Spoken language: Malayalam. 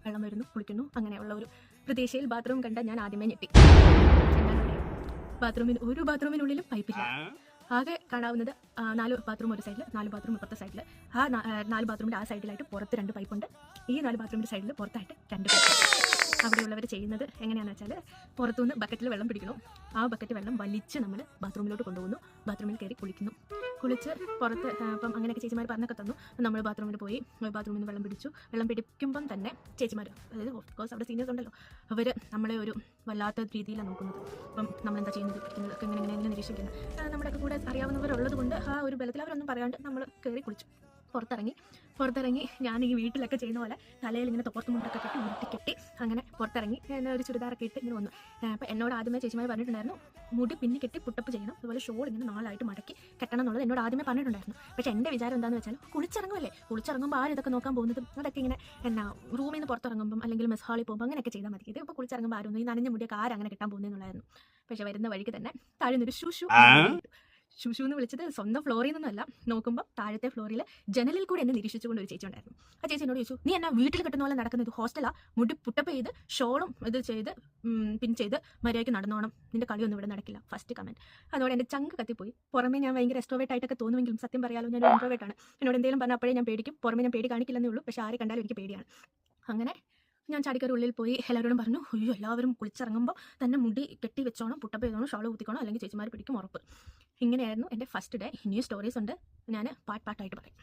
വെള്ളം വരുന്നു, കുളിക്കുന്നു. അങ്ങനെയുള്ള ഒരു പ്രതീക്ഷയിൽ ബാത്റൂം കണ്ട ഞാൻ ആദ്യമേ ഞെട്ടി. ഒരു ബാത്റൂമിനുള്ളിലും പൈപ്പില്ല. ആകെ കാണാവുന്നത് 4 ബാത്റൂം ഒരു സൈഡിൽ, 4 ബാത്റൂം ഇപ്പുറത്തെ സൈഡിൽ. ആ 4 ബാത്റൂമിൻ്റെ ആ സൈഡിലായിട്ട് പുറത്ത് 2 പൈപ്പുണ്ട്. ഈ 4 ബാത്റൂമിൻ്റെ സൈഡിൽ പുറത്തായിട്ട് 2 പൈപ്പ്. അവിടെയുള്ളവർ ചെയ്യുന്നത് എങ്ങനെയാണെന്ന് വെച്ചാൽ, പുറത്തുനിന്ന് ബക്കറ്റിൽ വെള്ളം പിടിക്കണം. ആ ബക്കറ്റ് വെള്ളം വലിച്ച് നമ്മൾ ബാത്റൂമിലോട്ട് കൊണ്ടുപോകുന്നു. ബാത്റൂമിൽ കയറി കുളിച്ച് പുറത്ത് അപ്പം അങ്ങനെയൊക്കെ ചേച്ചിമാർ പറഞ്ഞൊക്കെ തന്നു. നമ്മൾ ബാത്റൂമിൽ പോയി ബാത്റൂമിൽ നിന്ന് വെള്ളം പിടിച്ചു. വെള്ളം പിടിക്കുമ്പം തന്നെ ചേച്ചിമാർ, അതായത് ഓഫ്കോഴ്സ് അവിടെ സീനിയേഴ്സ് ഉണ്ടല്ലോ, അവർ നമ്മളെ ഒരു വല്ലാത്ത രീതിയിലാണ് നോക്കുന്നത്. അപ്പം നമ്മളെന്താ ചെയ്യുന്നത്, പിടിക്കുന്നതൊക്കെ എങ്ങനെയെങ്കിലും നിരീക്ഷിക്കുന്നത്. നമ്മുടെയൊക്കെ കൂടെ അറിയാവുന്നവരുള്ളത് കൊണ്ട് ആ ഒരു ബലത്തിൽ അവരൊന്നും പറയാണ്ട് നമ്മൾ കയറി കുളിച്ചു. പുറത്തിറങ്ങി ഞാൻ ഈ വീട്ടിലൊക്കെ ചെയ്യുന്ന പോലെ തലയിൽ ഇങ്ങനെ തോർത്ത് മുണ്ടൊക്കെ കെട്ടി ഉരുട്ടിക്കെട്ടി അങ്ങനെ പുറത്തിറങ്ങി ഒരു ചുരിദാറൊക്കെ ഇട്ട് ഇങ്ങനെ വന്നു. അപ്പോൾ എന്നോട് ആദ്യമേ ചേച്ചിമാർ പറഞ്ഞിട്ടുണ്ടായിരുന്നു, മുടി പിന്നി കെട്ടി പുട്ടപ്പ് ചെയ്യണം, അതുപോലെ ഷോൾ ഇങ്ങനെ 4 ആയിട്ട് മടക്കി കെട്ടണം എന്നുള്ളത് എന്നോട് ആദ്യമേ പറഞ്ഞിട്ടുണ്ടായിരുന്നു. പക്ഷേ എൻ്റെ വിചാരം എന്താണെന്ന് വെച്ചാൽ, കുളിച്ചിറങ്ങുമ്പോൾ ആരും ഇതൊക്കെ നോക്കാൻ പോകുന്നതും അതൊക്കെ ഇങ്ങനെ റൂമിൽ നിന്ന് പുറത്തിറങ്ങുമ്പം അല്ലെങ്കിൽ മെസ് ഹാളിൽ പോകുമ്പോൾ അങ്ങനെയൊക്കെ ചെയ്താൽ മതി. ഇത് ഇപ്പോൾ കുളിച്ചിറങ്ങുമ്പോൾ ആരും ഈ നനഞ്ഞ മുടിയൊക്കെ ആരങ്ങനെ കെട്ടാൻ പോകുന്നതെന്നുള്ളായിരുന്നു. പക്ഷേ വരുന്ന വഴിക്ക് തന്നെ താഴ്ന്നൊരു ശുശു എന്ന് വിളിച്ചത് സ്വന്തം ഫ്ലോറിൽ നിന്നല്ല. നോക്കുമ്പോൾ താഴത്തെ ഫ്ലോറിൽ ജനലിൽ കൂടി എന്നെ നിരീക്ഷിച്ചുകൊണ്ട് ഒരു ചേച്ചി ഉണ്ടായിരുന്നു. ആ ചേച്ചി എന്നോട് ചോദിച്ചു, നീ എന്നാ വീട്ടിൽ കിട്ടുന്ന പോലെ നടക്കുന്നത്, ഹോസ്റ്റലാ, മുടി പുട്ടപ്പ് ചെയ്ത് ഷോളും ഇത് ചെയ്ത് പിൻ ചെയ്ത് മര്യാദയ്ക്ക് നടന്നോണം, നിന്റെ കളിയൊന്നും ഇവിടെ നടക്കില്ല. First comment. അതോടെ എൻ്റെ ചങ്ക് കത്തിപ്പോയി. പുറമേ ഞാൻ ഭയങ്കര എക്സ്ട്രോവേർട്ട് ആയിട്ടൊക്കെ തോന്നുമെങ്കിലും സത്യം പറയാലോ ഞാൻ ഇൻട്രോവേർട്ട് ആണ്. എന്നോട് എന്തെങ്കിലും പറഞ്ഞാൽ അപ്പോഴേ ഞാൻ പേടിക്കും. പുറമേ ഞാൻ പേടി കാണിക്കില്ലെന്നേ ഉള്ളൂ, പക്ഷേ ആരെ കണ്ടാലും എനിക്ക് പേടിയാണ്. അങ്ങനെ ഞാൻ ചാടിക്കറി ഉള്ളിൽ പോയി എല്ലാവരോടും പറഞ്ഞു, അയ്യോ എല്ലാവരും കുളിച്ചിറങ്ങുമ്പോൾ തന്നെ മുടി കെട്ടി വെച്ചോണം, പുട്ടപ്പ് ചെയ്തോണം, ഷോൾ കുത്തിക്കോണം, അല്ലെങ്കിൽ ചേച്ചിമാർ പിടിക്കും ഉറപ്പ്. ഇങ്ങനെയായിരുന്നു എൻ്റെ ഫസ്റ്റ് ഡേ. ഇനിയും സ്റ്റോറീസ് ഉണ്ട്, ഞാൻ പാർട്ടായിട്ട് പറയും.